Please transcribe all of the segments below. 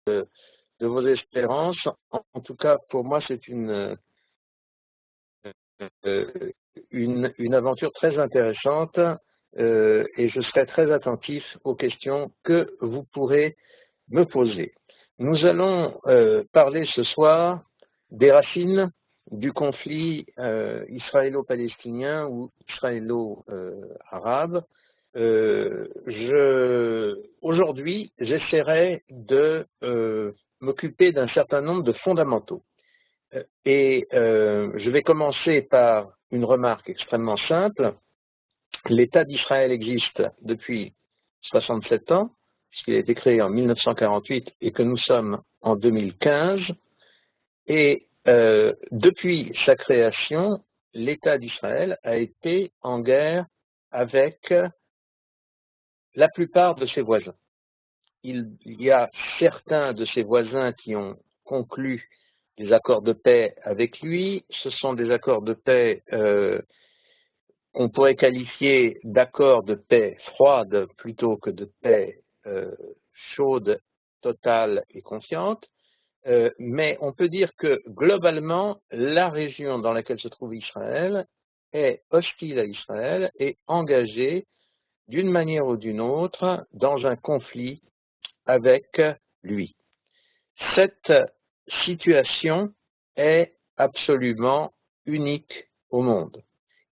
de vos espérances. En tout cas, pour moi, c'est une aventure très intéressante et je serai très attentif aux questions que vous pourrez me poser. Nous allons parler ce soir des racines du conflit israélo-palestinien ou israélo-arabe. Aujourd'hui, j'essaierai de m'occuper d'un certain nombre de fondamentaux. Et je vais commencer par une remarque extrêmement simple. L'État d'Israël existe depuis 67 ans, puisqu'il a été créé en 1948 et que nous sommes en 2015. Et depuis sa création, l'État d'Israël a été en guerre avec la plupart de ses voisins. Il y a certains de ses voisins qui ont conclu des accords de paix avec lui. Ce sont des accords de paix qu'on pourrait qualifier d'accords de paix froide plutôt que de paix chaude, totale et consciente. Mais on peut dire que globalement, la région dans laquelle se trouve Israël est hostile à Israël et engagée d'une manière ou d'une autre dans un conflit avec lui. Cette situation est absolument unique au monde.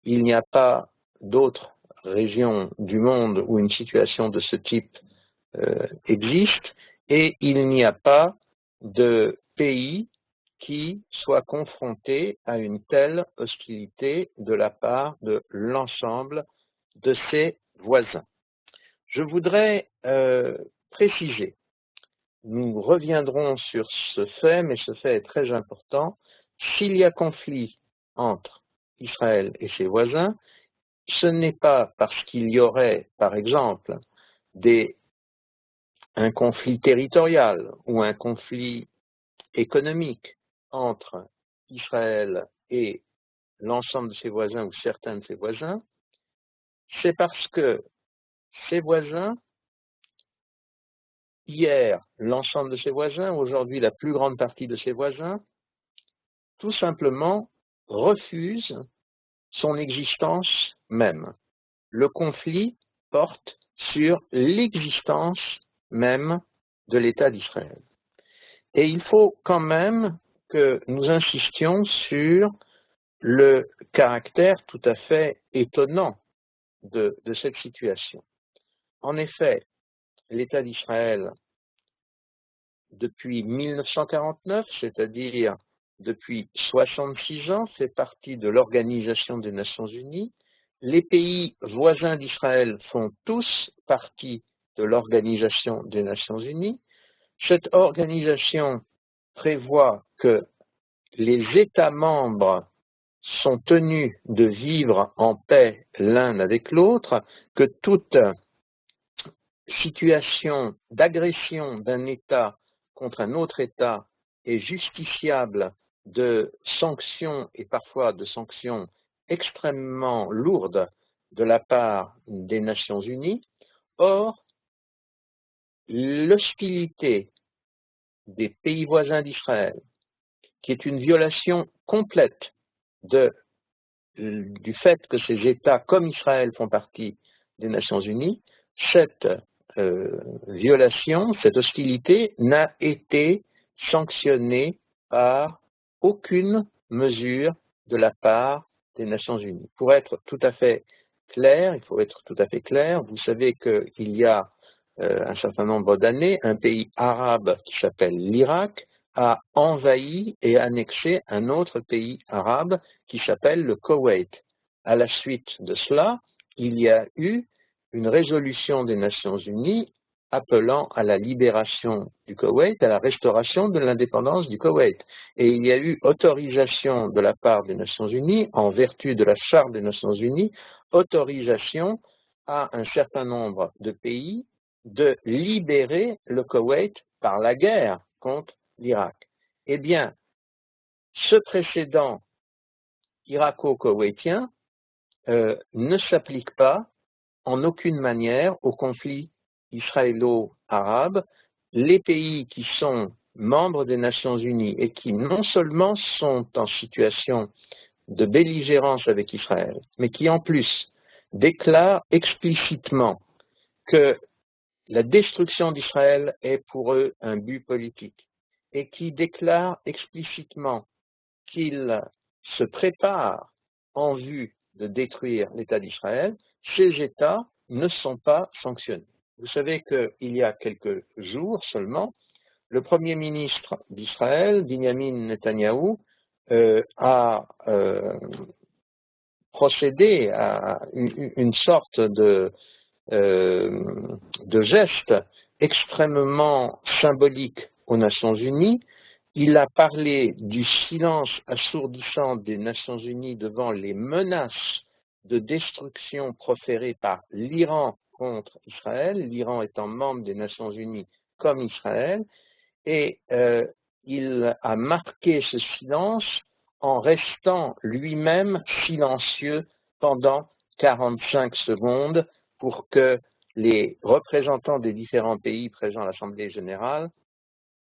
Il n'y a pas d'autre région du monde où une situation de ce type existe et il n'y a pas de pays qui soit confronté à une telle hostilité de la part de l'ensemble de ses voisins. Je voudrais préciser, nous reviendrons sur ce fait, mais ce fait est très important. S'il y a conflit entre Israël et ses voisins, ce n'est pas parce qu'il y aurait, par exemple, un conflit territorial ou un conflit économique entre Israël et l'ensemble de ses voisins ou certains de ses voisins, c'est parce que ses voisins, hier l'ensemble de ses voisins, aujourd'hui la plus grande partie de ses voisins, tout simplement refusent son existence même. Le conflit porte sur l'existence même de l'État d'Israël. Et il faut quand même que nous insistions sur le caractère tout à fait étonnant de cette situation. En effet, l'État d'Israël, depuis 1949, c'est-à-dire depuis 66 ans, fait partie de l'Organisation des Nations Unies. Les pays voisins d'Israël font tous partie de l'Organisation des Nations Unies. Cette organisation prévoit que les États membres sont tenus de vivre en paix l'un avec l'autre, que toute situation d'agression d'un État contre un autre État est justiciable de sanctions et parfois de sanctions extrêmement lourdes de la part des Nations Unies. Or, l'hostilité des pays voisins d'Israël, qui est une violation complète du fait que ces États, comme Israël, font partie des Nations Unies, cette violation, cette hostilité n'a été sanctionnée par aucune mesure de la part des Nations Unies. Pour être tout à fait clair, il faut être tout à fait clair, vous savez qu'il y a un certain nombre d'années, un pays arabe qui s'appelle l'Irak a envahi et annexé un autre pays arabe qui s'appelle le Koweït. À la suite de cela, il y a eu une résolution des Nations Unies appelant à la libération du Koweït, à la restauration de l'indépendance du Koweït. Et il y a eu autorisation de la part des Nations Unies, en vertu de la Charte des Nations Unies, autorisation à un certain nombre de pays de libérer le Koweït par la guerre contre l'Irak. Eh bien, ce précédent irako-koweïtien ne s'applique pas en aucune manière au conflit israélo-arabe les pays qui sont membres des Nations Unies et qui non seulement sont en situation de belligérance avec Israël, mais qui en plus déclarent explicitement que la destruction d'Israël est pour eux un but politique et qui déclarent explicitement qu'ils se préparent en vue de détruire l'État d'Israël, ces États ne sont pas sanctionnés. Vous savez qu'il y a quelques jours seulement, le Premier ministre d'Israël, Binyamin Netanyahou, a procédé à une sorte de geste extrêmement symbolique aux Nations Unies. Il a parlé du silence assourdissant des Nations Unies devant les menaces de destruction proférées par l'Iran contre Israël, l'Iran étant membre des Nations Unies comme Israël, et il a marqué ce silence en restant lui-même silencieux pendant 45 secondes pour que les représentants des différents pays présents à l'Assemblée générale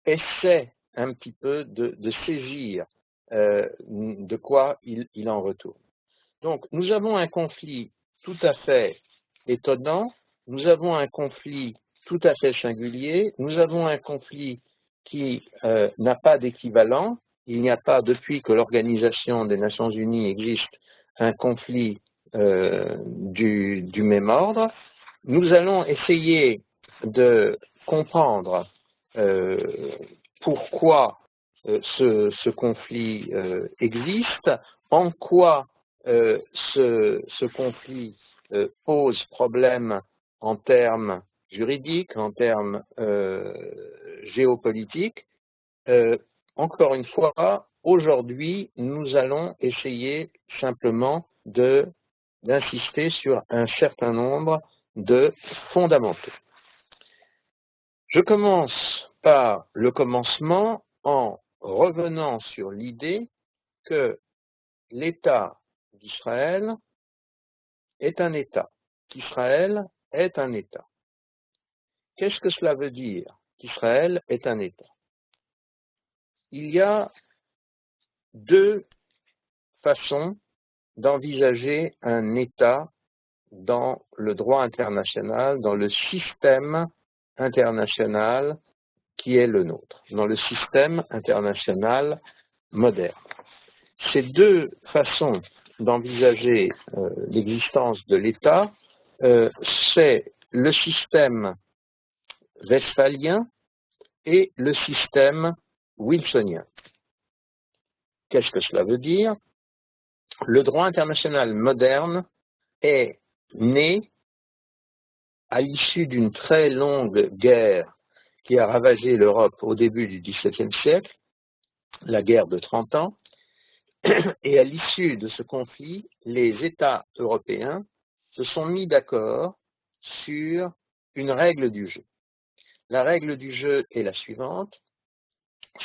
essaient un petit peu de saisir de quoi il en retourne. Donc, nous avons un conflit tout à fait étonnant, nous avons un conflit tout à fait singulier, nous avons un conflit qui n'a pas d'équivalent. Il n'y a pas, depuis que l'Organisation des Nations Unies existe, un conflit du même ordre. Nous allons essayer de comprendre pourquoi ce conflit existe, en quoi ce conflit pose problème en termes juridiques, en termes géopolitiques. Encore une fois, aujourd'hui, nous allons essayer simplement d'insister sur un certain nombre de fondamentaux. Je commence par le commencement en revenant sur l'idée que l'État d'Israël est un État, qu'Israël est un État. Qu'est-ce que cela veut dire qu'Israël est un État? Il y a deux façons d'envisager un État dans le droit international, dans le système international qui est le nôtre, dans le système international moderne. Ces deux façons d'envisager l'existence de l'État, c'est le système westphalien et le système wilsonien. Qu'est-ce que cela veut dire? Le droit international moderne est né à l'issue d'une très longue guerre qui a ravagé l'Europe au début du XVIIe siècle, la guerre de 30 ans, et à l'issue de ce conflit, les États européens se sont mis d'accord sur une règle du jeu. La règle du jeu est la suivante,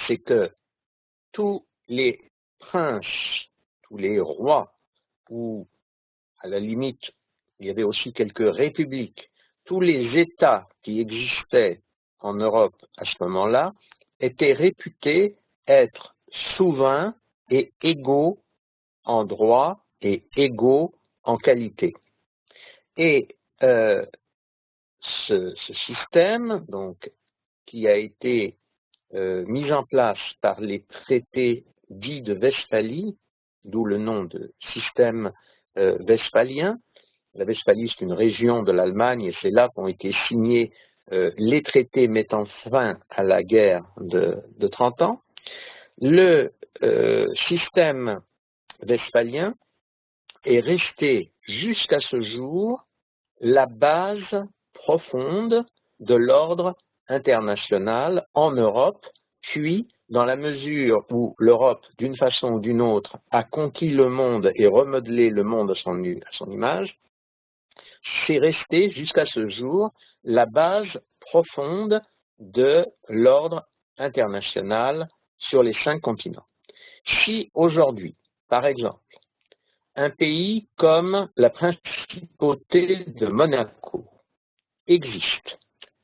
c'est que tous les princes, tous les rois, ou à la limite, il y avait aussi quelques républiques, tous les États qui existaient en Europe à ce moment-là étaient réputés être souverains et égaux en droit et égaux en qualité. Et ce système, donc, qui a été mis en place par les traités dits de Westphalie, d'où le nom de système westphalien. La Westphalie, c'est une région de l'Allemagne et c'est là qu'ont été signés les traités mettant fin à la guerre de 30 ans. Le système westphalien est resté jusqu'à ce jour la base profonde de l'ordre international en Europe, puis dans la mesure où l'Europe, d'une façon ou d'une autre, a conquis le monde et remodelé le monde à son image, c'est resté jusqu'à ce jour la base profonde de l'ordre international sur les 5 continents. Si aujourd'hui, par exemple, un pays comme la principauté de Monaco existe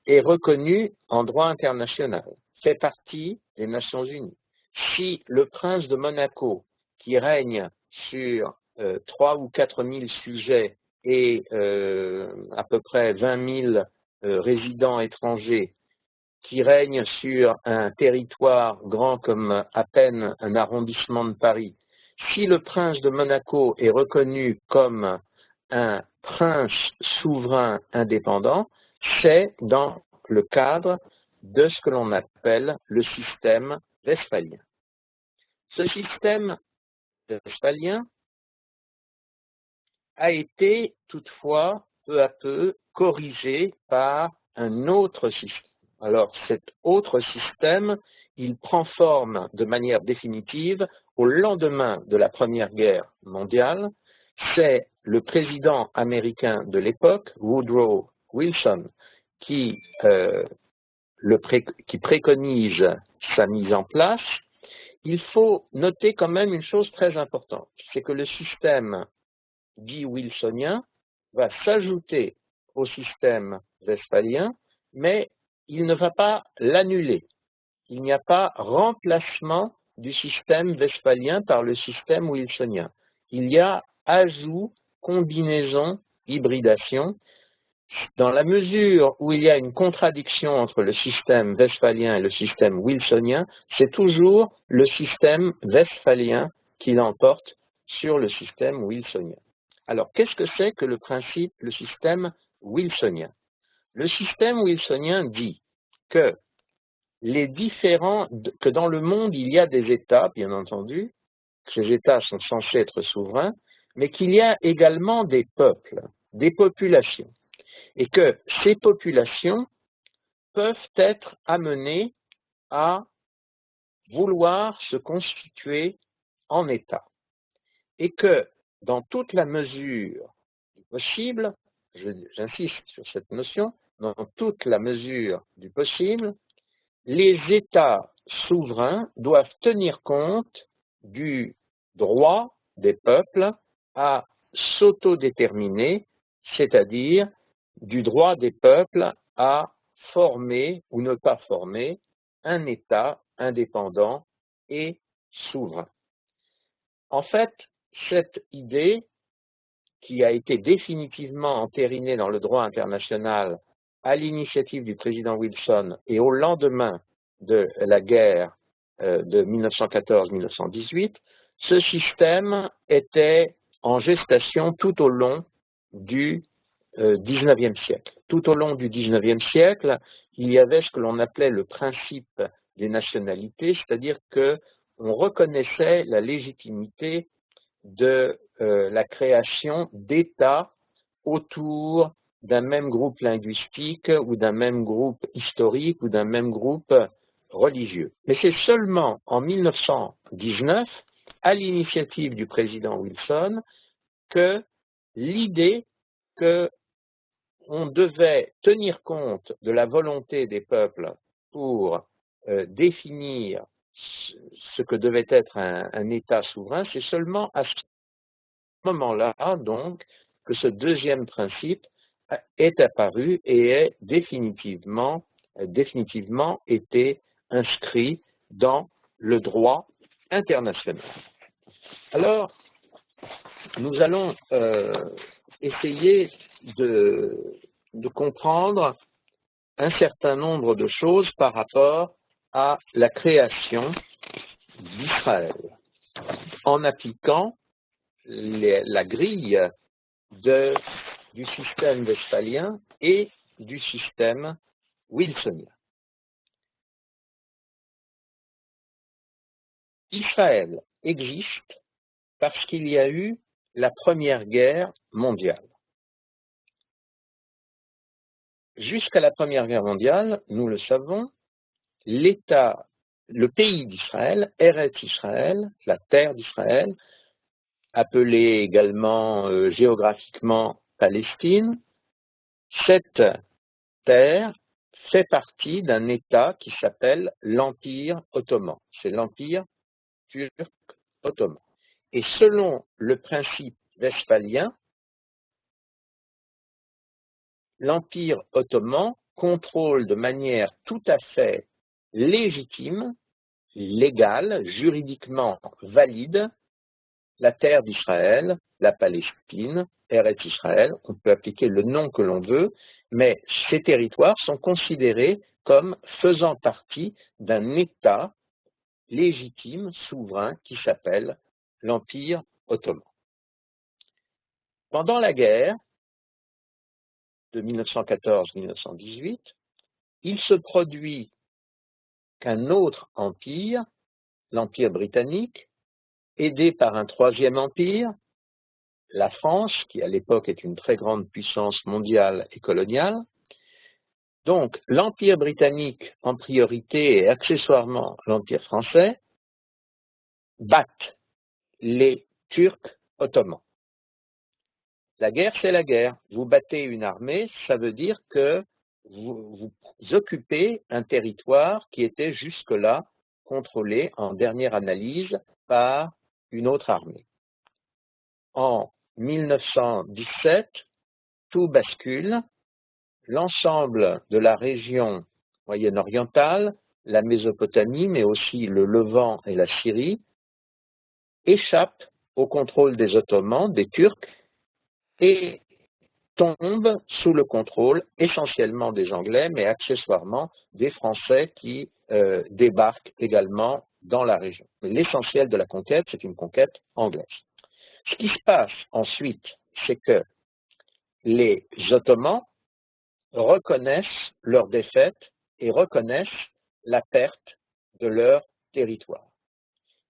est reconnu en droit international, fait partie des Nations Unies. Si le prince de Monaco, qui règne sur 3 ou 4 000 sujets et à peu près 20 000 résidents étrangers, qui règne sur un territoire grand comme à peine un arrondissement de Paris, si le prince de Monaco est reconnu comme un prince souverain indépendant, c'est dans le cadre de ce que l'on appelle le système westphalien. Ce système westphalien a été toutefois peu à peu corrigé par un autre système. Alors cet autre système, il prend forme de manière définitive au lendemain de la Première Guerre mondiale. C'est le président américain de l'époque, Woodrow Wilson, qui préconise sa mise en place. Il faut noter quand même une chose très importante, c'est que le système dit wilsonien va s'ajouter au système westphalien, mais il ne va pas l'annuler. Il n'y a pas remplacement du système westphalien par le système wilsonien. Il y a ajout, combinaison, hybridation. Dans la mesure où il y a une contradiction entre le système westphalien et le système wilsonien, c'est toujours le système westphalien qui l'emporte sur le système wilsonien. Alors, qu'est-ce que c'est que le système wilsonien? Le système wilsonien dit que que dans le monde, il y a des États, bien entendu, que ces États sont censés être souverains, mais qu'il y a également des peuples, des populations, et que ces populations peuvent être amenées à vouloir se constituer en État, et que dans toute la mesure du possible, j'insiste sur cette notion, dans toute la mesure du possible, les États souverains doivent tenir compte du droit des peuples à s'autodéterminer, c'est-à-dire du droit des peuples à former ou ne pas former un État indépendant et souverain. En fait, cette idée, qui a été définitivement entérinée dans le droit international à l'initiative du président Wilson et au lendemain de la guerre de 1914-1918, ce système était en gestation tout au long du XIXe siècle. Tout au long du XIXe siècle, il y avait ce que l'on appelait le principe des nationalités, c'est-à-dire qu'on reconnaissait la légitimité de la création d'États autour d'un même groupe linguistique ou d'un même groupe historique ou d'un même groupe religieux. Mais c'est seulement en 1919, à l'initiative du président Wilson, que l'idée qu'on devait tenir compte de la volonté des peuples pour définir ce que devait être un État souverain, c'est seulement à ce moment-là, donc, que ce deuxième principe est apparu et est définitivement été inscrit dans le droit international. Alors, nous allons essayer de comprendre un certain nombre de choses par rapport à la création d'Israël, en appliquant la grille du système westphalien et du système wilsonien. Israël existe parce qu'il y a eu la Première Guerre mondiale. Jusqu'à la Première Guerre mondiale, nous le savons, le pays d'Israël, Eretz Israël, la terre d'Israël, appelée également géographiquement Palestine, cette terre fait partie d'un État qui s'appelle l'Empire ottoman. C'est l'Empire turc ottoman. Et selon le principe westphalien, l'Empire ottoman contrôle de manière tout à fait légitime, légale, juridiquement valide, la terre d'Israël, la Palestine, Eretz Israël, on peut appliquer le nom que l'on veut, mais ces territoires sont considérés comme faisant partie d'un État légitime, souverain, qui s'appelle l'Empire ottoman. Pendant la guerre de 1914-1918, il se produit qu'un autre empire, l'Empire britannique, aidé par un troisième empire, la France, qui à l'époque est une très grande puissance mondiale et coloniale. Donc l'Empire britannique en priorité et accessoirement l'Empire français battent les Turcs ottomans. La guerre, c'est la guerre. Vous battez une armée, ça veut dire que vous occupez un territoire qui était jusque-là contrôlé en dernière analyse par une autre armée. En 1917, tout bascule. L'ensemble de la région moyen-orientale, la Mésopotamie, mais aussi le Levant et la Syrie, échappe au contrôle des Ottomans, des Turcs, et tombe sous le contrôle essentiellement des Anglais, mais accessoirement des Français qui débarquent également dans la région. Mais l'essentiel de la conquête, c'est une conquête anglaise. Ce qui se passe ensuite, c'est que les Ottomans reconnaissent leur défaite et reconnaissent la perte de leur territoire.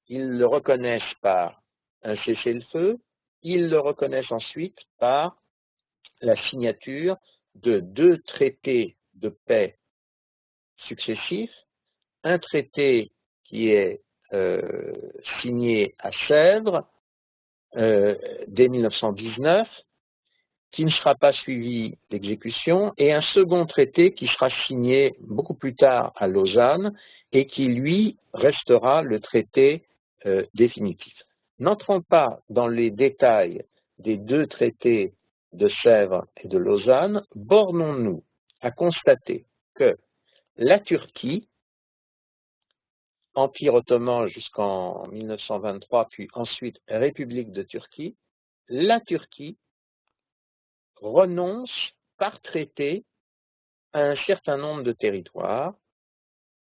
Ils le reconnaissent par un cessez-le-feu, ils le reconnaissent ensuite par la signature de 2 traités de paix successifs, un traité qui est signé à Sèvres dès 1919, qui ne sera pas suivi d'exécution, et un second traité qui sera signé beaucoup plus tard à Lausanne et qui, lui, restera le traité définitif. N'entrons pas dans les détails des 2 traités de Sèvres et de Lausanne, bornons-nous à constater que la Turquie, Empire ottoman jusqu'en 1923, puis ensuite République de Turquie, la Turquie renonce par traité à un certain nombre de territoires,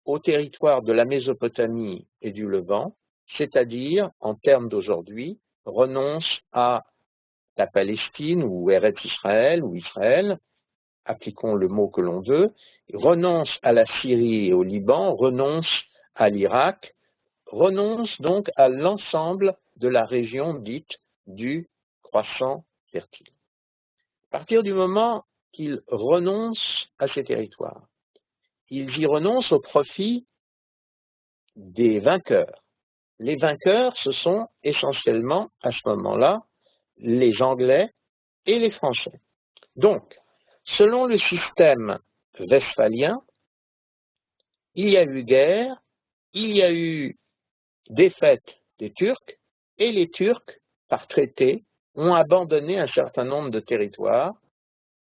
au territoire de la Mésopotamie et du Levant, c'est-à-dire, en termes d'aujourd'hui, renonce à la Palestine ou Eretz Israël ou Israël, appliquons le mot que l'on veut, renonce à la Syrie et au Liban, renonce à l'Irak, renonce donc à l'ensemble de la région dite du croissant fertile. À partir du moment qu'ils renoncent à ces territoires, ils y renoncent au profit des vainqueurs. Les vainqueurs, ce sont essentiellement, à ce moment-là, les Anglais et les Français. Donc, selon le système westphalien, il y a eu guerre, il y a eu défaite des Turcs, et les Turcs, par traité, ont abandonné un certain nombre de territoires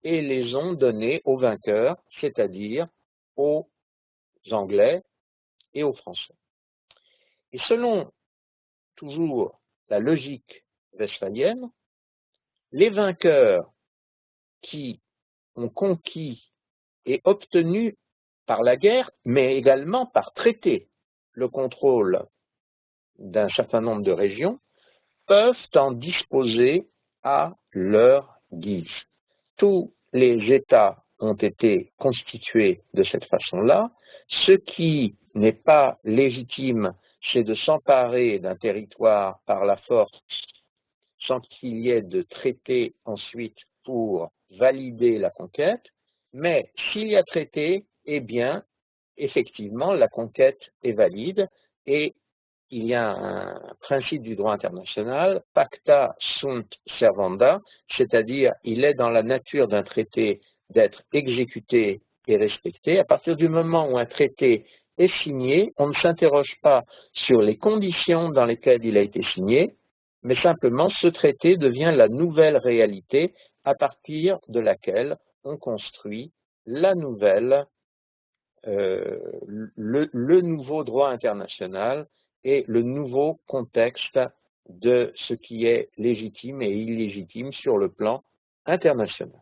et les ont donnés aux vainqueurs, c'est-à-dire aux Anglais et aux Français. Et selon toujours la logique westphalienne, les vainqueurs qui ont conquis et obtenu par la guerre, mais également par traité, le contrôle d'un certain nombre de régions, peuvent en disposer à leur guise. Tous les États ont été constitués de cette façon-là. Ce qui n'est pas légitime, c'est de s'emparer d'un territoire par la force sans qu'il y ait de traité ensuite pour valider la conquête. Mais s'il y a traité, eh bien, effectivement, la conquête est valide et il y a un principe du droit international, pacta sunt servanda, c'est-à-dire il est dans la nature d'un traité d'être exécuté et respecté. À partir du moment où un traité est signé, on ne s'interroge pas sur les conditions dans lesquelles il a été signé, mais simplement ce traité devient la nouvelle réalité à partir de laquelle on construit la nouvelle, le nouveau droit international et le nouveau contexte de ce qui est légitime et illégitime sur le plan international.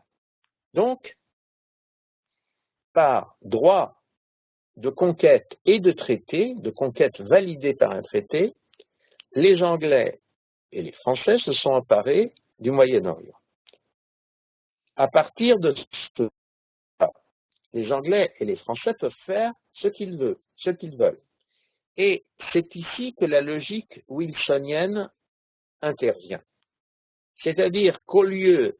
Donc, par droit de conquête et de traité, de conquête validée par un traité, les Anglais et les Français se sont emparés du Moyen-Orient. À partir de ce moment, les Anglais et les Français peuvent faire ce qu'ils veulent. Et c'est ici que la logique wilsonienne intervient. C'est-à-dire qu'au lieu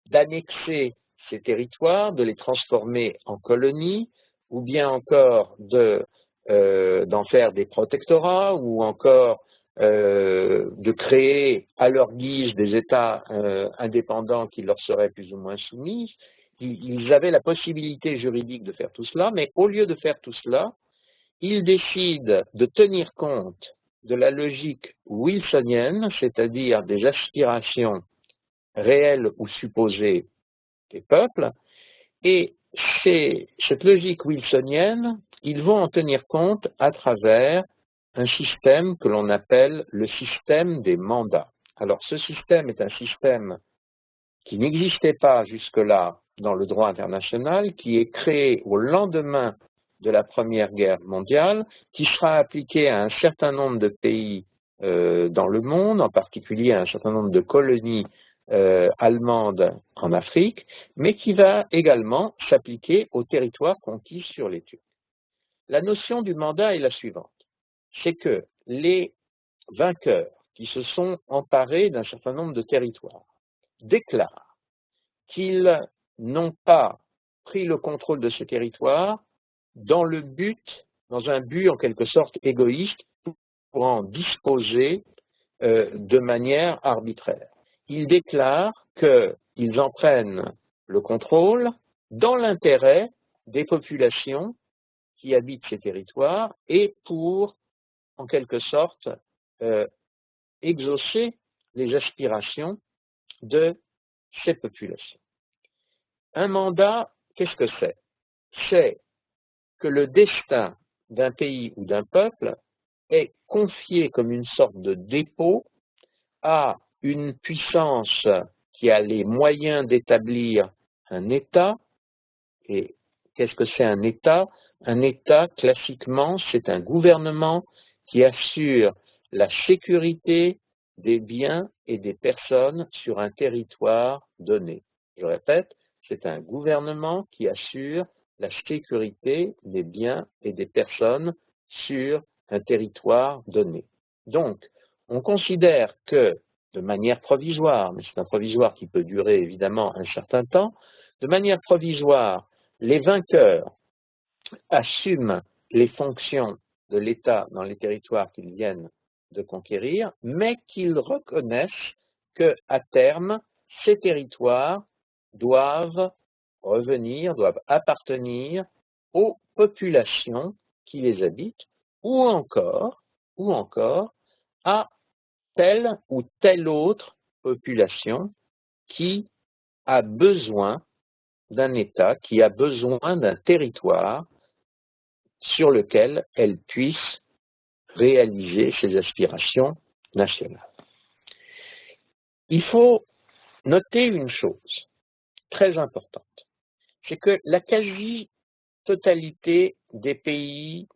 d'annexer ces territoires, de les transformer en colonies, ou bien encore d'en faire des protectorats, ou encore de créer à leur guise des États indépendants qui leur seraient plus ou moins soumis. Ils avaient la possibilité juridique de faire tout cela, mais au lieu de faire tout cela, ils décident de tenir compte de la logique wilsonienne, c'est-à-dire des aspirations réelles ou supposées des peuples, et cette logique wilsonienne, ils vont en tenir compte à travers un système que l'on appelle le système des mandats. Alors ce système est un système qui n'existait pas jusque-là dans le droit international, qui est créé au lendemain de la Première Guerre mondiale, qui sera appliqué à un certain nombre de pays dans le monde, en particulier à un certain nombre de colonies allemandes en Afrique, mais qui va également s'appliquer aux territoires conquis sur les Turcs. La notion du mandat est la suivante, c'est que les vainqueurs qui se sont emparés d'un certain nombre de territoires déclarent qu'ils n'ont pas pris le contrôle de ce territoire dans un but en quelque sorte égoïste pour en disposer de manière arbitraire. Ils déclarent qu'ils en prennent le contrôle dans l'intérêt des populations qui habitent ces territoires et pour, en quelque sorte, exaucer les aspirations de ces populations. Un mandat, qu'est-ce que c'est? C'est que le destin d'un pays ou d'un peuple est confié comme une sorte de dépôt à une puissance qui a les moyens d'établir un État. Et qu'est-ce que c'est un État? Un État, classiquement, c'est un gouvernement qui assure la sécurité des biens et des personnes sur un territoire donné. Je répète, c'est un gouvernement qui assure la sécurité des biens et des personnes sur un territoire donné. Donc, on considère que, de manière provisoire, mais c'est un provisoire qui peut durer évidemment un certain temps, de manière provisoire, les vainqueurs assument les fonctions de l'État dans les territoires qu'ils viennent de conquérir, mais qu'ils reconnaissent qu'à terme, ces territoires doivent doivent appartenir aux populations qui les habitent, ou encore à telle ou telle autre population qui a besoin d'un État, qui a besoin d'un territoire sur lequel elle puisse réaliser ses aspirations nationales. Il faut noter une chose très importante, c'est que la quasi-totalité des pays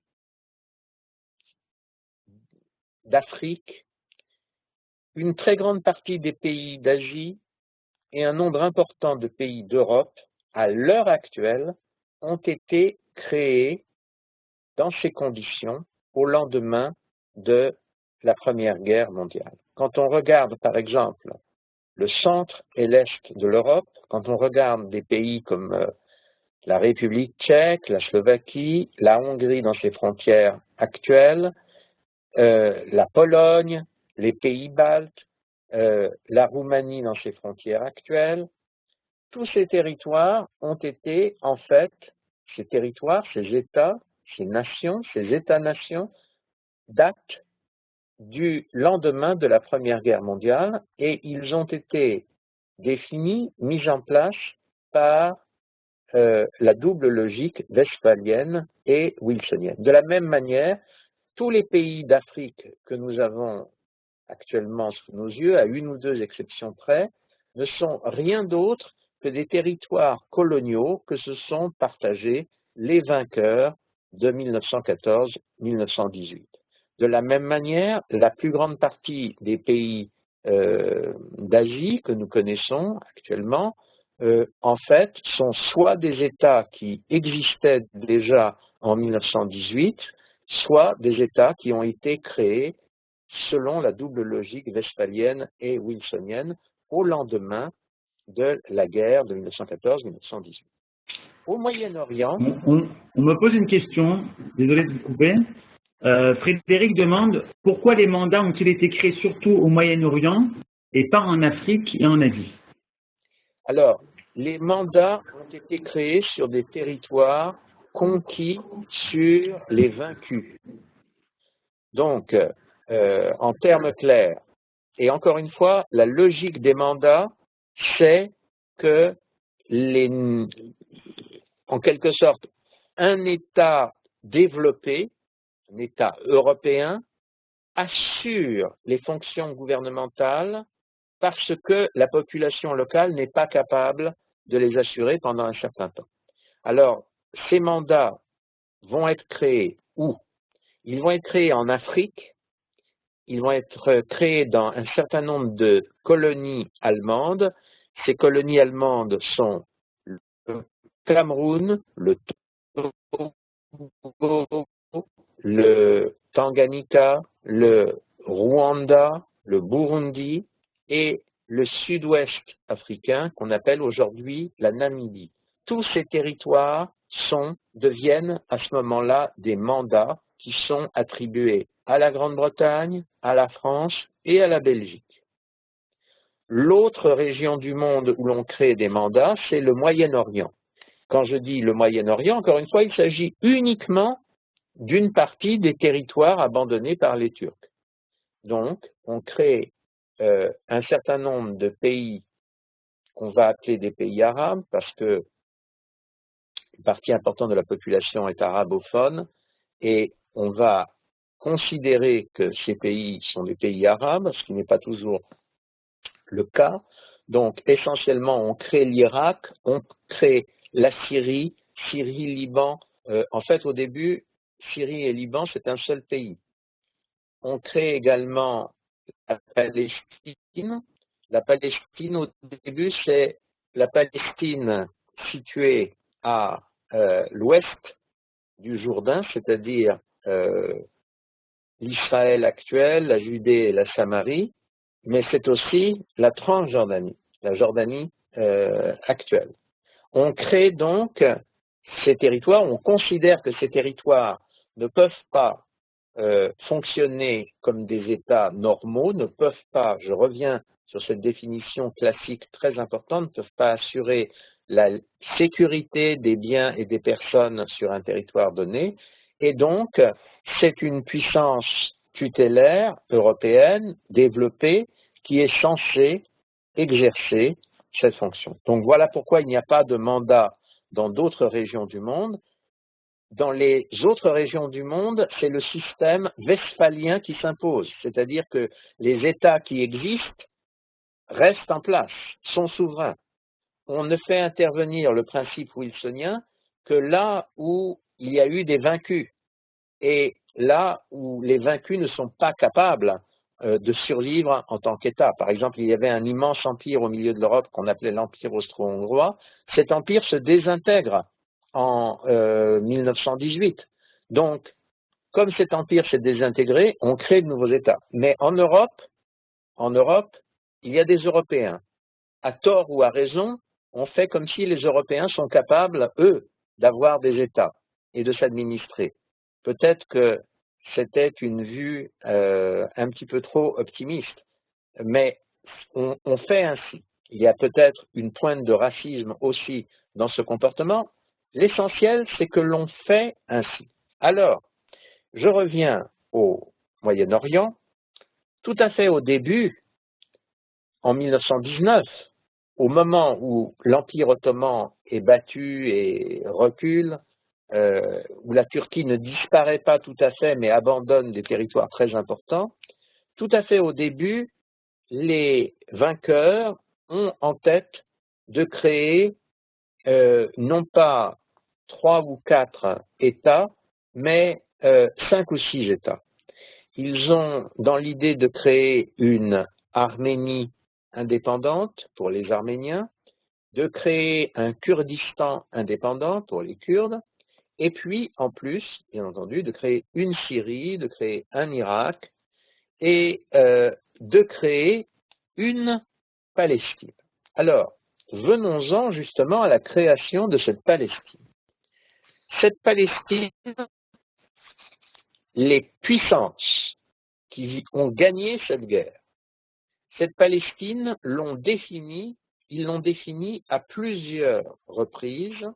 d'Afrique, une très grande partie des pays d'Asie et un nombre important de pays d'Europe, à l'heure actuelle, ont été créés dans ces conditions au lendemain de la Première Guerre mondiale. Quand on regarde, par exemple, le centre et l'est de l'Europe, quand on regarde des pays comme la République tchèque, la Slovaquie, la Hongrie dans ses frontières actuelles, la Pologne, les pays baltes, la Roumanie dans ses frontières actuelles, tous ces territoires ont été, en fait, ces territoires, ces États, ces nations, ces États-nations, datent du lendemain de la Première Guerre mondiale et ils ont été définis, mis en place par la double logique westphalienne et wilsonienne. De la même manière, tous les pays d'Afrique que nous avons actuellement sous nos yeux, à une ou deux exceptions près, ne sont rien d'autre que des territoires coloniaux que se sont partagés les vainqueurs de 1914-1918. De la même manière, la plus grande partie des pays d'Asie que nous connaissons actuellement, en fait, sont soit des États qui existaient déjà en 1918, soit des États qui ont été créés selon la double logique westphalienne et wilsonienne au lendemain de la guerre de 1914-1918. Au Moyen-Orient... On me pose une question, désolé de vous couper. Frédéric demande pourquoi les mandats ont-ils été créés surtout au Moyen-Orient et pas en Afrique et en Asie? Alors, les mandats ont été créés sur des territoires conquis sur les vaincus. Donc, en termes clairs, et encore une fois, la logique des mandats, c'est que, en quelque sorte, un État développé, un État européen, assure les fonctions gouvernementales parce que la population locale n'est pas capable de les assurer pendant un certain temps. Alors, ces mandats vont être créés où? Ils vont être créés en Afrique, ils vont être créés dans un certain nombre de colonies allemandes. Ces colonies allemandes sont le Cameroun, le Togo, le Tanganyika, le Rwanda, le Burundi et le sud-ouest africain qu'on appelle aujourd'hui la Namibie. Tous ces territoires deviennent à ce moment-là des mandats qui sont attribués à la Grande-Bretagne, à la France et à la Belgique. L'autre région du monde où l'on crée des mandats, c'est le Moyen-Orient. Quand je dis le Moyen-Orient, encore une fois, il s'agit uniquement d'une partie des territoires abandonnés par les Turcs. Donc, on crée un certain nombre de pays qu'on va appeler des pays arabes, parce que une partie importante de la population est arabophone, et on va considérer que ces pays sont des pays arabes, ce qui n'est pas toujours le cas. Donc, essentiellement, on crée l'Irak, on crée la Syrie, Liban. En fait, au début, Syrie et Liban, c'est un seul pays. On crée également la Palestine. La Palestine, au début, c'est la Palestine située à l'ouest du Jourdain, c'est-à-dire l'Israël actuel, la Judée et la Samarie, mais c'est aussi la Transjordanie, la Jordanie actuelle. On crée donc ces territoires, on considère que ces territoires ne peuvent pas fonctionner comme des États normaux, ne peuvent pas, je reviens sur cette définition classique très importante, ne peuvent pas assurer la sécurité des biens et des personnes sur un territoire donné, et donc c'est une puissance tutélaire européenne développée qui est censée exercer cette fonction. Donc voilà pourquoi il n'y a pas de mandat dans d'autres régions du monde. Dans les autres régions du monde, c'est le système westphalien qui s'impose, c'est-à-dire que les États qui existent restent en place, sont souverains. On ne fait intervenir le principe wilsonien que là où il y a eu des vaincus et là où les vaincus ne sont pas capables de survivre en tant qu'État. Par exemple, il y avait un immense empire au milieu de l'Europe qu'on appelait l'Empire austro-hongrois. Cet empire se désintègre en 1918. Donc, comme cet empire s'est désintégré, on crée de nouveaux États. Mais en Europe, il y a des Européens. À tort ou à raison, on fait comme si les Européens sont capables, eux, d'avoir des États et de s'administrer. Peut-être que c'était une vue un petit peu trop optimiste, mais on fait ainsi. Il y a peut-être une pointe de racisme aussi dans ce comportement. L'essentiel, c'est que l'on fait ainsi. Alors, je reviens au Moyen-Orient. Tout à fait au début, en 1919, au moment où l'Empire ottoman est battu et recule, où la Turquie ne disparaît pas tout à fait, mais abandonne des territoires très importants, tout à fait au début, les vainqueurs ont en tête de créer non pas 3 ou 4 États, mais 5 ou 6 États. Ils ont dans l'idée de créer une Arménie indépendante pour les Arméniens, de créer un Kurdistan indépendant pour les Kurdes, et puis en plus, bien entendu, de créer une Syrie, de créer un Irak, et de créer une Palestine. Alors, venons-en justement à la création de cette Palestine. Cette Palestine, les puissances qui ont gagné cette guerre, cette Palestine ils l'ont définie à plusieurs reprises,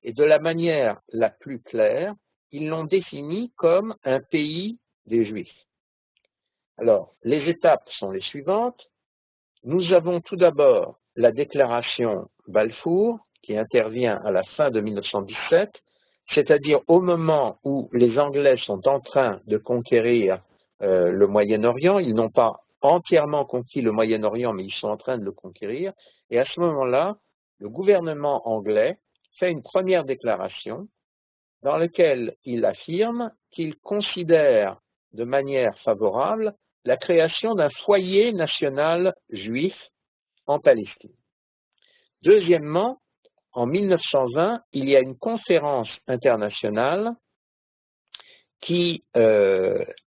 et de la manière la plus claire, ils l'ont définie comme un pays des Juifs. Alors, les étapes sont les suivantes. Nous avons tout d'abord la déclaration Balfour, qui intervient à la fin de 1917, c'est-à-dire au moment où les Anglais sont en train de conquérir le Moyen-Orient. Ils n'ont pas entièrement conquis le Moyen-Orient, mais ils sont en train de le conquérir. Et à ce moment-là, le gouvernement anglais fait une première déclaration dans laquelle il affirme qu'il considère de manière favorable la création d'un foyer national juif en Palestine. Deuxièmement, en 1920, il y a une conférence internationale qui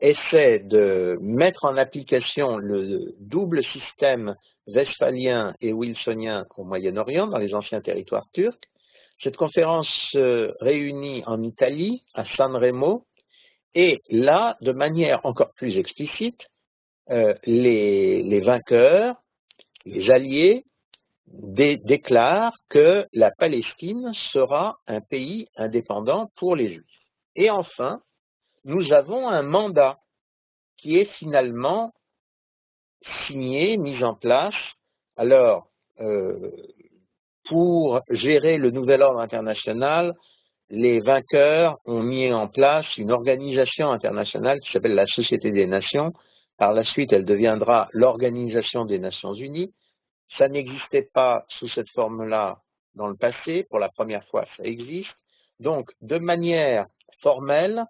essaie de mettre en application le double système westphalien et wilsonien au Moyen-Orient, dans les anciens territoires turcs. Cette conférence se réunit en Italie, à San Remo, et là, de manière encore plus explicite, les vainqueurs, les alliés, déclarent que la Palestine sera un pays indépendant pour les Juifs. Et enfin, nous avons un mandat qui est finalement signé, mis en place. Alors, pour gérer le nouvel ordre international, les vainqueurs ont mis en place une organisation internationale qui s'appelle la Société des Nations. Par la suite, elle deviendra l'Organisation des Nations Unies. Ça n'existait pas sous cette forme-là dans le passé. Pour la première fois, ça existe. Donc, de manière formelle,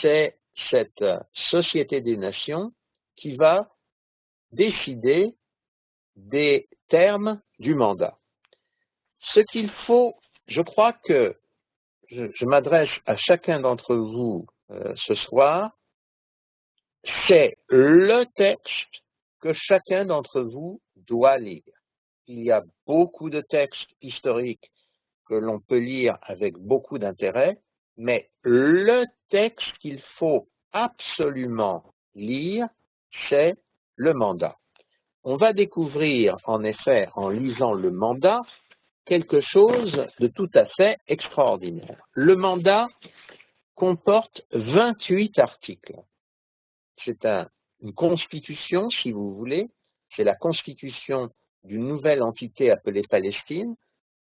c'est cette Société des Nations qui va décider des termes du mandat. Ce qu'il faut, je crois que je m'adresse à chacun d'entre vous ce soir, c'est le texte que chacun d'entre vous doit lire. Il y a beaucoup de textes historiques que l'on peut lire avec beaucoup d'intérêt, mais le texte qu'il faut absolument lire, c'est le mandat. On va découvrir, en effet, en lisant le mandat, quelque chose de tout à fait extraordinaire. Le mandat comporte 28 articles. C'est une constitution, si vous voulez, c'est la constitution d'une nouvelle entité appelée Palestine,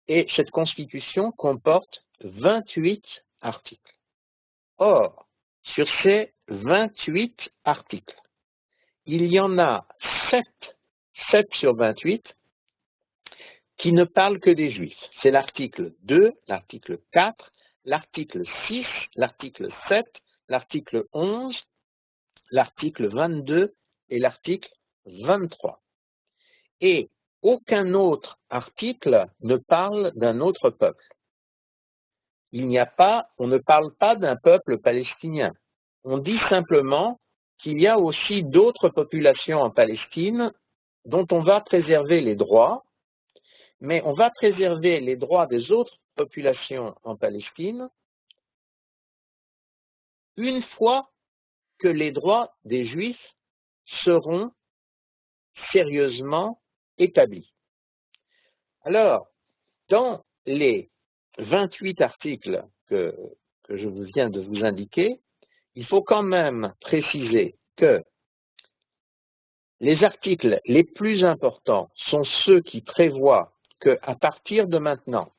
et cette constitution comporte 28 articles. Or, sur ces 28 articles, il y en a 7 sur 28, qui ne parlent que des Juifs. C'est l'article 2, l'article 4, l'article 6, l'article 7, l'article 11, l'article 22 et l'article 23. Et aucun autre article ne parle d'un autre peuple. On ne parle pas d'un peuple palestinien. On dit simplement qu'il y a aussi d'autres populations en Palestine dont on va préserver les droits, mais on va préserver les droits des autres populations en Palestine une fois que les droits des Juifs seront sérieusement établis. Alors, dans les 28 articles que je viens de vous indiquer, il faut quand même préciser que Les articles les plus importants sont ceux qui prévoient qu'à partir de maintenant,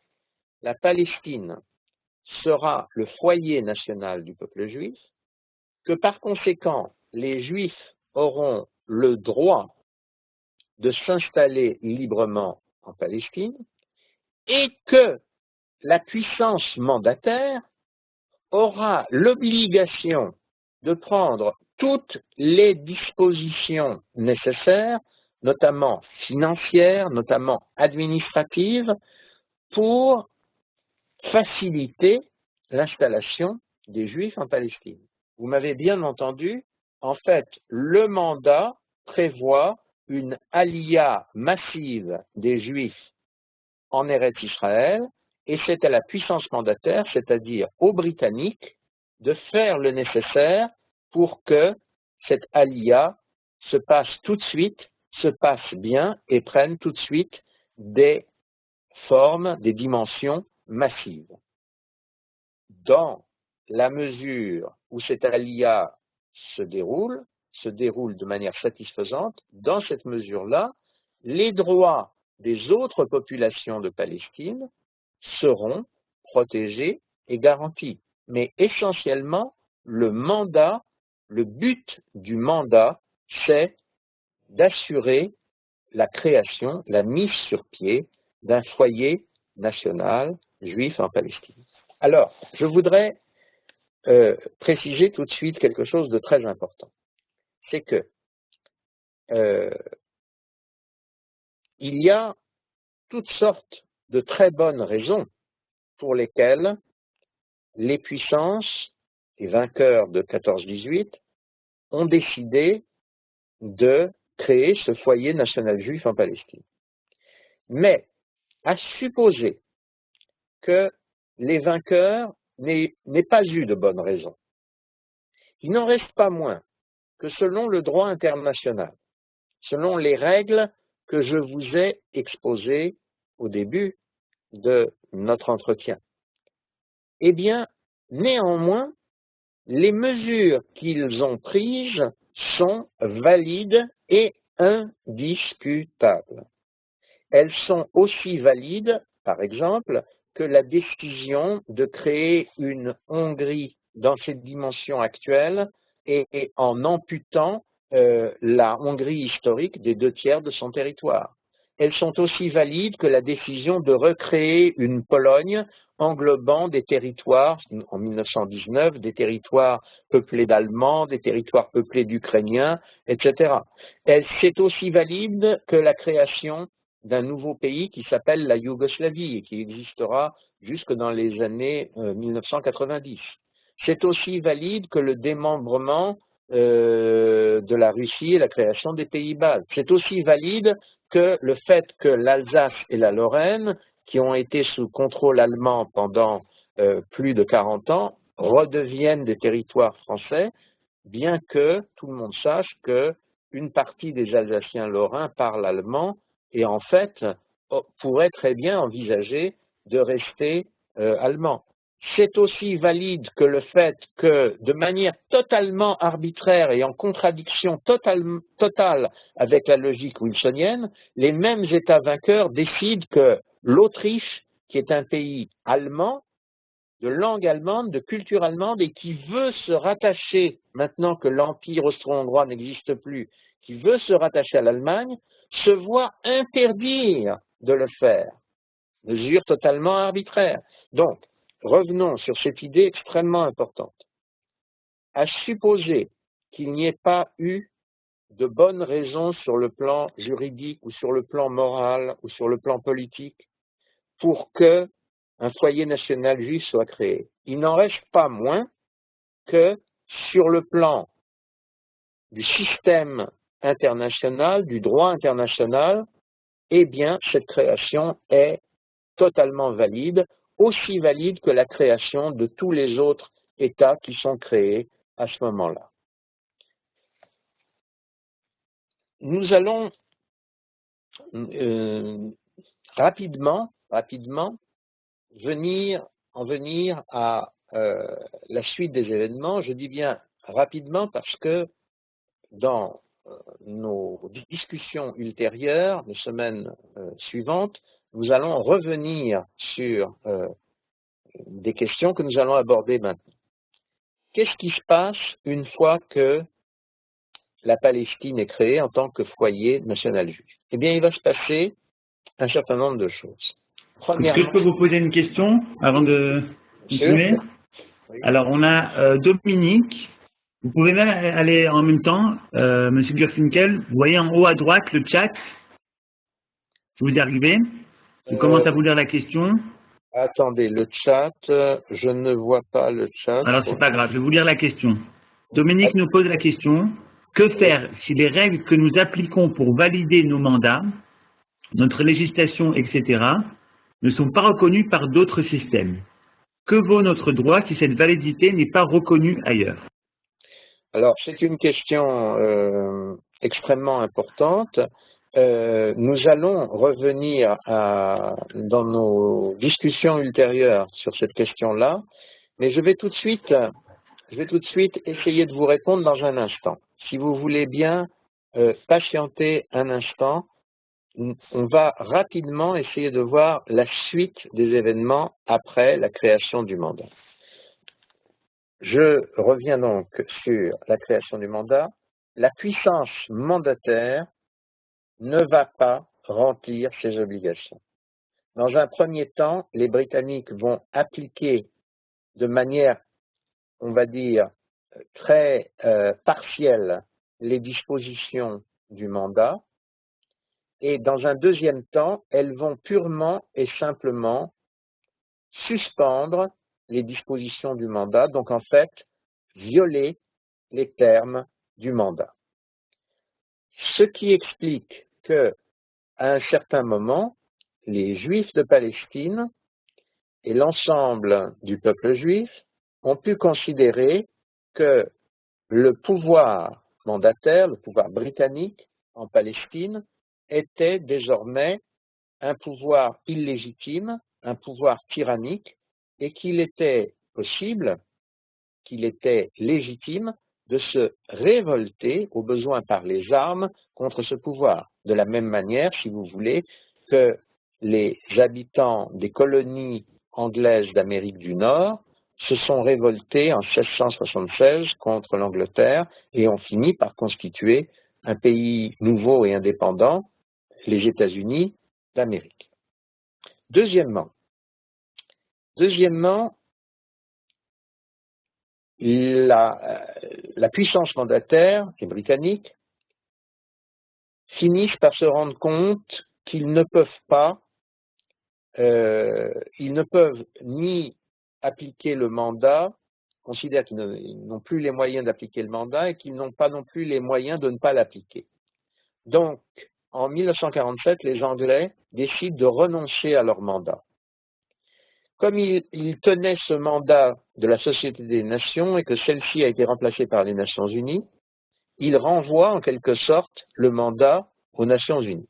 la Palestine sera le foyer national du peuple juif, que par conséquent, les Juifs auront le droit de s'installer librement en Palestine et que la puissance mandataire aura l'obligation de prendre toutes les dispositions nécessaires, notamment financières, notamment administratives, pour faciliter l'installation des Juifs en Palestine. Vous m'avez bien entendu, en fait, le mandat prévoit une aliyah massive des Juifs en Eretz Israël, et c'est à la puissance mandataire, c'est-à-dire aux Britanniques, de faire le nécessaire pour que cette aliyah se passe tout de suite, se passe bien et prenne tout de suite des formes, des dimensions massives. Dans la mesure où cette aliyah se déroule de manière satisfaisante, dans cette mesure-là, les droits des autres populations de Palestine seront protégés et garantis. Mais essentiellement, le but du mandat, c'est d'assurer la création, la mise sur pied d'un foyer national juif en Palestine. Alors, je voudrais préciser tout de suite quelque chose de très important. C'est que il y a toutes sortes de très bonnes raisons pour lesquelles les puissances, les vainqueurs de 14-18, ont décidé de créer ce foyer national juif en Palestine. Mais à supposer que les vainqueurs n'aient pas eu de bonnes raisons, il n'en reste pas moins que selon le droit international, selon les règles que je vous ai exposées au début de notre entretien, eh bien, néanmoins, les mesures qu'ils ont prises sont valides et indiscutables. Elles sont aussi valides, par exemple, que la décision de créer une Hongrie dans cette dimension actuelle et en amputant la Hongrie historique des 2/3 de son territoire. Elles sont aussi valides que la décision de recréer une Pologne englobant des territoires, en 1919, des territoires peuplés d'Allemands, des territoires peuplés d'Ukrainiens, etc. C'est aussi valide que la création d'un nouveau pays qui s'appelle la Yougoslavie et qui existera jusque dans les années 1990. C'est aussi valide que le démembrement de la Russie et la création des Pays-Bas. C'est aussi valide que le fait que l'Alsace et la Lorraine, qui ont été sous contrôle allemand pendant plus de 40 ans, redeviennent des territoires français, bien que tout le monde sache qu'une partie des Alsaciens lorrains parlent allemand et en fait pourrait très bien envisager de rester allemand. C'est aussi valide que le fait que, de manière totalement arbitraire et en contradiction totale avec la logique wilsonienne, les mêmes États vainqueurs décident que l'Autriche, qui est un pays allemand, de langue allemande, de culture allemande, et qui veut se rattacher, maintenant que l'Empire austro-hongrois n'existe plus, qui veut se rattacher à l'Allemagne, se voit interdire de le faire. Mesure totalement arbitraire. Donc, revenons sur cette idée extrêmement importante. À supposer qu'il n'y ait pas eu de bonnes raisons sur le plan juridique ou sur le plan moral ou sur le plan politique pour que un foyer national juif soit créé. Il n'en reste pas moins que sur le plan du système international, du droit international, eh bien, cette création est totalement valide, aussi valide que la création de tous les autres États qui sont créés à ce moment-là. Nous allons rapidement en venir à la suite des événements. Je dis bien rapidement parce que dans nos discussions ultérieures, les semaines suivantes, nous allons revenir sur des questions que nous allons aborder maintenant. Qu'est-ce qui se passe une fois que la Palestine est créée en tant que foyer national juif? Eh bien, il va se passer un certain nombre de choses. Est-ce que je peux vous poser une question avant de continuer? Oui. Alors, on a Dominique. Vous pouvez même aller en même temps, Monsieur Gurfinkel. Vous voyez en haut à droite le chat. Vous y arrivez? Je commence à vous lire la question. Attendez, le chat, je ne vois pas le chat. Alors, c'est pas grave, je vais vous lire la question. Dominique nous pose la question. Que faire si les règles que nous appliquons pour valider nos mandats, notre législation, etc., ne sont pas reconnues par d'autres systèmes? Que vaut notre droit si cette validité n'est pas reconnue ailleurs? Alors, c'est une question extrêmement importante. Nous allons revenir dans nos discussions ultérieures sur cette question-là, mais je vais tout de suite essayer de vous répondre dans un instant. Si vous voulez bien patienter un instant, on va rapidement essayer de voir la suite des événements après la création du mandat. Je reviens donc sur la création du mandat. La puissance mandataire ne va pas remplir ses obligations. Dans un premier temps, les Britanniques vont appliquer de manière, on va dire, très partielle les dispositions du mandat, et dans un deuxième temps, elles vont purement et simplement suspendre les dispositions du mandat, donc en fait, violer les termes du mandat. Ce qui explique que, à un certain moment, les Juifs de Palestine et l'ensemble du peuple juif ont pu considérer que le pouvoir mandataire, le pouvoir britannique en Palestine, était désormais un pouvoir illégitime, un pouvoir tyrannique, et qu'il était possible, qu'il était légitime de se révolter au besoin par les armes contre ce pouvoir. De la même manière, si vous voulez, que les habitants des colonies anglaises d'Amérique du Nord se sont révoltés en 1676 contre l'Angleterre et ont fini par constituer un pays nouveau et indépendant, les États-Unis d'Amérique. Deuxièmement, la puissance mandataire, les Britanniques, finissent par se rendre compte qu'ils ne peuvent ni appliquer le mandat, considèrent qu'ils n'ont plus les moyens d'appliquer le mandat et qu'ils n'ont pas non plus les moyens de ne pas l'appliquer. Donc, en 1947, les Anglais décident de renoncer à leur mandat. Comme ils tenaient ce mandat de la Société des Nations et que celle-ci a été remplacée par les Nations Unies, ils renvoient en quelque sorte le mandat aux Nations Unies.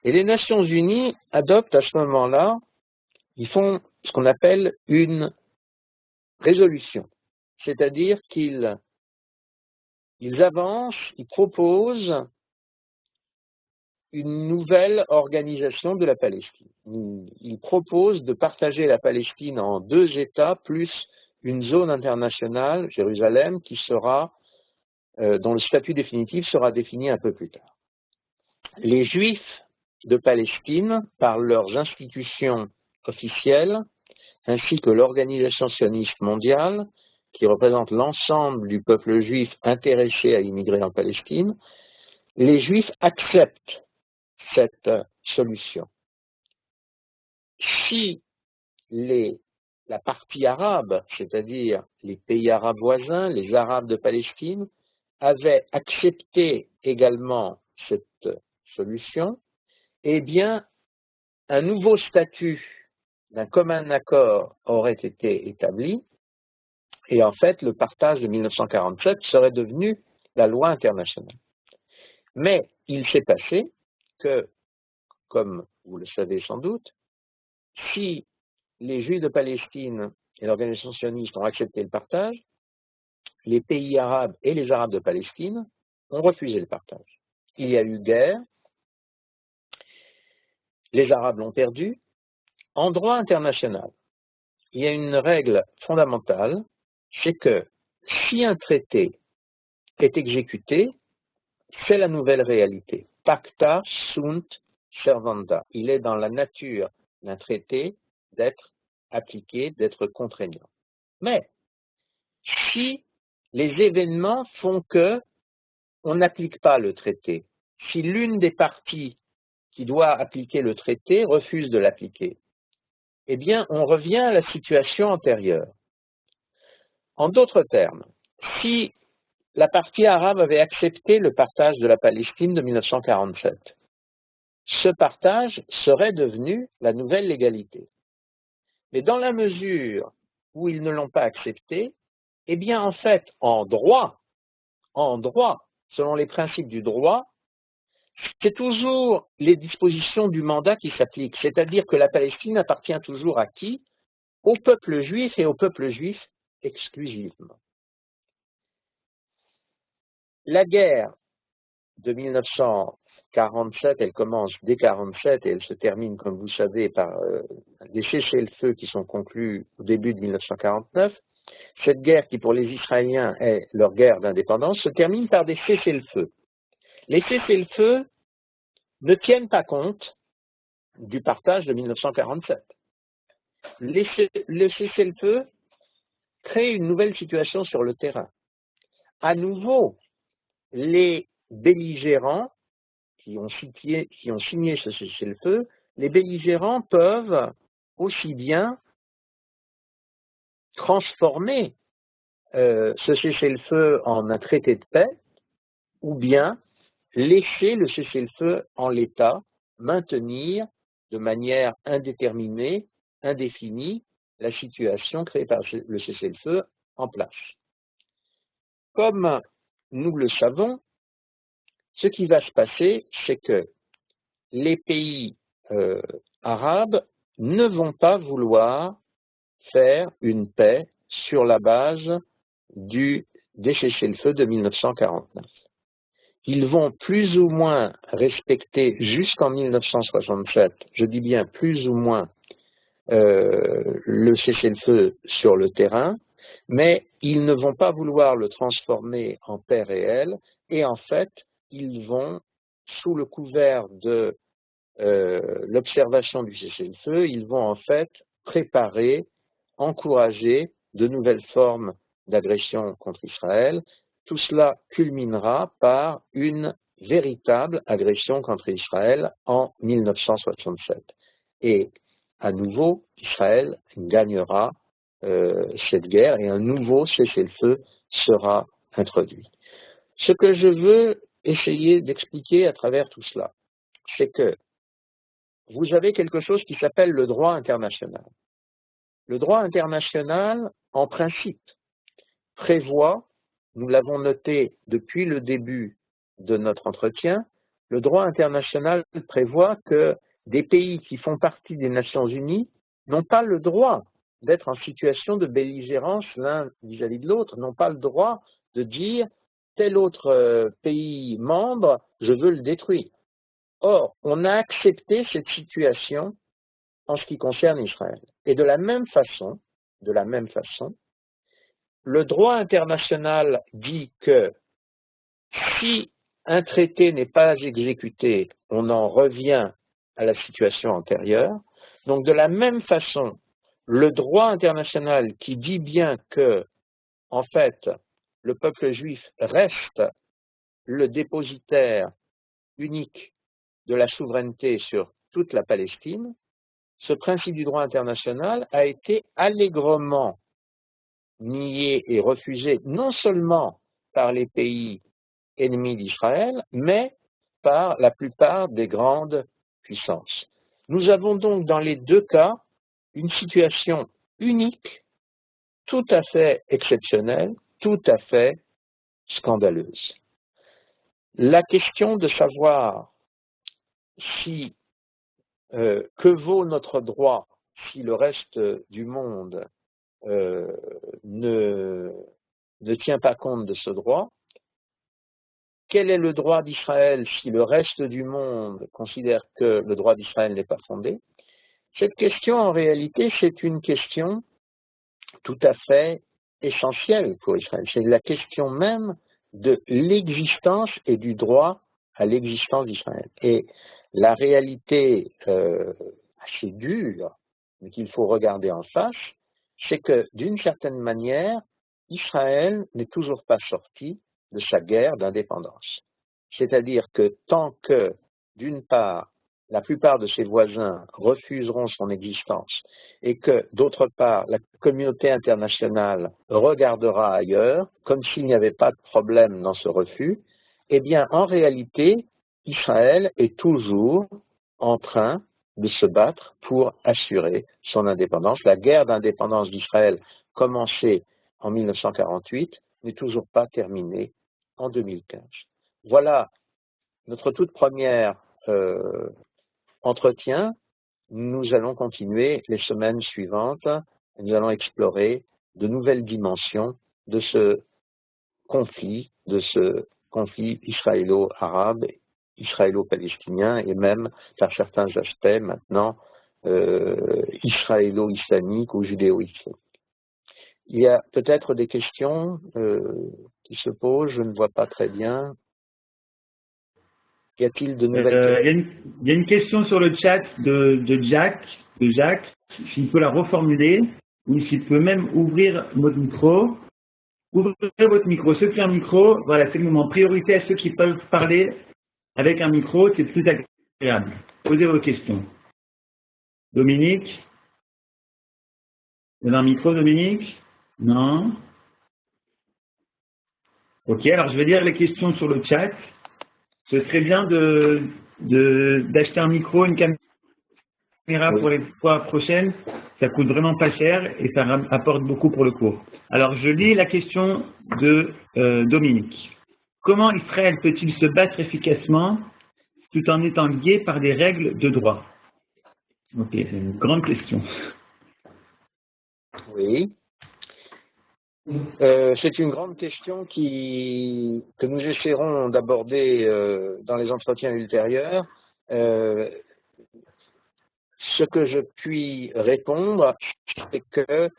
Et les Nations Unies adoptent à ce moment-là, ils font ce qu'on appelle une résolution, c'est-à-dire qu'ils avancent, ils proposent une nouvelle organisation de la Palestine. Ils proposent de partager la Palestine en deux États plus une zone internationale, Jérusalem, qui sera, dont le statut définitif sera défini un peu plus tard. Les Juifs de Palestine, par leurs institutions officielles, ainsi que l'Organisation sioniste mondiale, qui représente l'ensemble du peuple juif intéressé à immigrer en Palestine, les Juifs acceptent cette solution. Si la partie arabe, c'est-à-dire les pays arabes voisins, les Arabes de Palestine, avaient accepté également cette solution, eh bien, un nouveau statut d'un commun accord aurait été établi, et en fait, le partage de 1947 serait devenu la loi internationale. Mais il s'est passé que, comme vous le savez sans doute, si les Juifs de Palestine et l'organisation sioniste ont accepté le partage, les pays arabes et les Arabes de Palestine ont refusé le partage. Il y a eu guerre, les Arabes l'ont perdu. En droit international, il y a une règle fondamentale, c'est que si un traité est exécuté, c'est la nouvelle réalité. Pacta sunt servanda. Il est dans la nature d'un traité d'être appliqué, d'être contraignant. Mais si les événements font que on n'applique pas le traité, si l'une des parties qui doit appliquer le traité refuse de l'appliquer, eh bien, on revient à la situation antérieure. En d'autres termes, si la partie arabe avait accepté le partage de la Palestine de 1947, ce partage serait devenu la nouvelle légalité. Mais dans la mesure où ils ne l'ont pas accepté, eh bien, en fait, en droit, selon les principes du droit, c'est toujours les dispositions du mandat qui s'appliquent, c'est-à-dire que la Palestine appartient toujours à qui? Au peuple juif et au peuple juif exclusivement. La guerre de 1947, elle commence dès 1947 et elle se termine, comme vous savez, par des cessez-le-feu qui sont conclus au début de 1949. Cette guerre, qui pour les Israéliens est leur guerre d'indépendance, se termine par des cessez-le-feu. Les cessez-le-feu ne tiennent pas compte du partage de 1947. Le cessez-le-feu crée une nouvelle situation sur le terrain. À nouveau, les belligérants qui ont signé ce cessez-le-feu, les belligérants peuvent aussi bien transformer ce cessez-le-feu en un traité de paix, ou bien laisser le cessez-le-feu en l'état, maintenir de manière indéterminée, indéfinie, la situation créée par le cessez-le-feu en place. Comme nous le savons, ce qui va se passer, c'est que les pays arabes ne vont pas vouloir faire une paix sur la base des cessez-le-feu de 1949. Ils vont plus ou moins respecter jusqu'en 1967, je dis bien plus ou moins, le cessez-le-feu sur le terrain, mais ils ne vont pas vouloir le transformer en paix réelle, et en fait, ils vont, sous le couvert de l'observation du cessez-le-feu, ils vont en fait préparer, encourager de nouvelles formes d'agression contre Israël. Tout cela culminera par une véritable agression contre Israël en 1967. Et à nouveau, Israël gagnera cette guerre et un nouveau cessez-le-feu sera introduit. Ce que je veux essayer d'expliquer à travers tout cela, c'est que vous avez quelque chose qui s'appelle le droit international. Le droit international, en principe, prévoit, nous l'avons noté depuis le début de notre entretien, le droit international prévoit que des pays qui font partie des Nations Unies n'ont pas le droit d'être en situation de belligérance l'un vis-à-vis de l'autre, n'ont pas le droit de dire tel autre pays membre, je veux le détruire. Or, on a accepté cette situation en ce qui concerne Israël. Et de la même façon, le droit international dit que si un traité n'est pas exécuté, on en revient à la situation antérieure. Donc, de la même façon, le droit international qui dit bien que, en fait, le peuple juif reste le dépositaire unique de la souveraineté sur toute la Palestine, ce principe du droit international a été allègrement nié et refusé non seulement par les pays ennemis d'Israël, mais par la plupart des grandes puissances. Nous avons donc dans les deux cas une situation unique, tout à fait exceptionnelle, tout à fait scandaleuse. La question de savoir si que vaut notre droit si le reste du monde ne tient pas compte de ce droit, quel est le droit d'Israël si le reste du monde considère que le droit d'Israël n'est pas fondé? Cette question, en réalité, c'est une question tout à fait essentielle pour Israël. C'est la question même de l'existence et du droit à l'existence d'Israël. Et la réalité assez dure, mais qu'il faut regarder en face, c'est que, d'une certaine manière, Israël n'est toujours pas sorti de sa guerre d'indépendance. C'est-à-dire que tant que, d'une part, la plupart de ses voisins refuseront son existence et que, d'autre part, la communauté internationale regardera ailleurs, comme s'il n'y avait pas de problème dans ce refus, eh bien, en réalité, Israël est toujours en train de se battre pour assurer son indépendance. La guerre d'indépendance d'Israël, commencée en 1948, n'est toujours pas terminée en 2015. Voilà notre toute première entretien. Nous allons continuer les semaines suivantes et nous allons explorer de nouvelles dimensions de ce conflit israélo-arabe, israélo-palestinien et même, par certains aspects maintenant, israélo-islamique ou judéo-islamique. Il y a peut-être des questions qui se posent, je ne vois pas très bien. Y a-t-il de nouvelles questions? Il y a une question sur le chat de Jacques, s'il peut la reformuler, ou s'il peut même ouvrir votre micro. Ouvrez votre micro. Ceux qui ont un micro, voilà, c'est le moment. Priorité à ceux qui peuvent parler avec un micro, c'est plus agréable. Posez vos questions. Dominique? Vous avez un micro, Dominique? Non? Ok, alors je vais lire les questions sur le chat. Ce serait bien d'acheter un micro, une caméra pour les fois prochaines. Ça coûte vraiment pas cher et ça apporte beaucoup pour le cours. Alors, je lis la question de Dominique. Comment Israël peut-il se battre efficacement tout en étant lié par des règles de droit? Ok, c'est une grande question. Oui. C'est une grande question que nous essaierons d'aborder dans les entretiens ultérieurs. Ce que je puis répondre, c'est que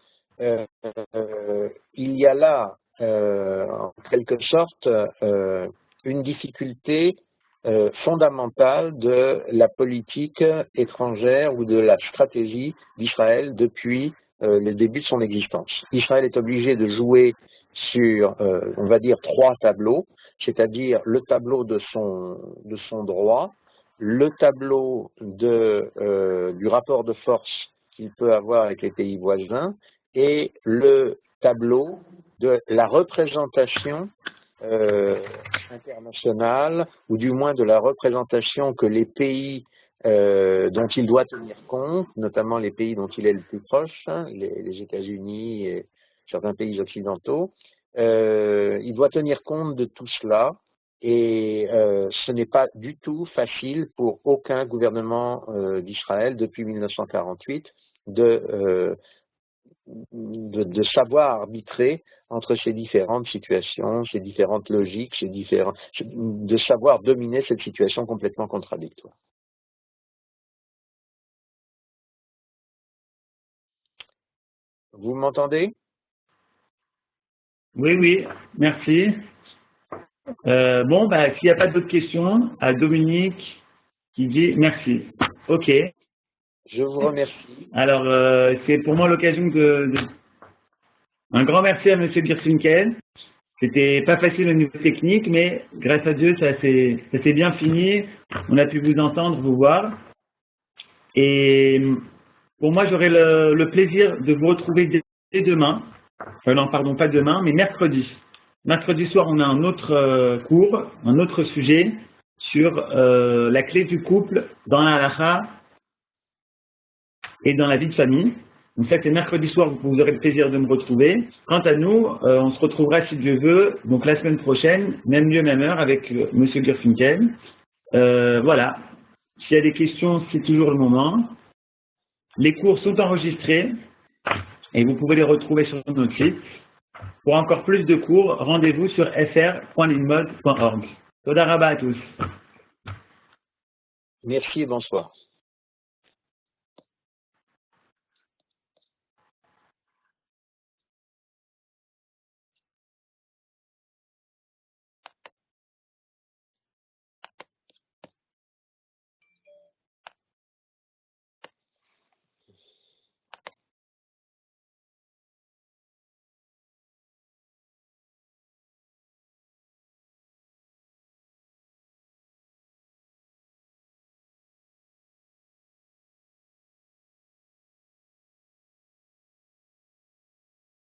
il y a là, en quelque sorte, une difficulté fondamentale de la politique étrangère ou de la stratégie d'Israël depuis le début de son existence. Israël est obligé de jouer sur, on va dire, 3 tableaux, c'est-à-dire le tableau de son droit, le tableau du rapport de force qu'il peut avoir avec les pays voisins et le tableau de la représentation internationale, ou du moins de la représentation que les pays dont il doit tenir compte, notamment les pays dont il est le plus proche, hein, les États-Unis et certains pays occidentaux, il doit tenir compte de tout cela. Et ce n'est pas du tout facile pour aucun gouvernement d'Israël depuis 1948 de savoir arbitrer entre ces différentes situations, ces différentes logiques, de savoir dominer cette situation complètement contradictoire. Vous m'entendez? Oui, oui, merci. Bon, bah, s'il n'y a pas d'autres questions, à Dominique qui dit merci. Ok. Je vous remercie. Alors, c'est pour moi l'occasion un grand merci à M. Birfinkel. C'était pas facile au niveau technique, mais grâce à Dieu, ça s'est bien fini. On a pu vous entendre, vous voir. Et pour moi, j'aurai le plaisir de vous retrouver dès demain. Non, pardon, pas demain, mais mercredi. Mercredi soir, on a un autre cours, un autre sujet sur la clé du couple dans la halakha et dans la vie de famille. Donc ça, c'est mercredi soir, vous aurez le plaisir de me retrouver. Quant à nous, on se retrouvera, si Dieu veut, donc la semaine prochaine, même lieu, même heure, avec M. Birfinkel. Voilà. S'il y a des questions, c'est toujours le moment. Les cours sont enregistrés et vous pouvez les retrouver sur notre site. Pour encore plus de cours, rendez-vous sur fr.linmod.org. Toda rabba à tous. Merci et bonsoir.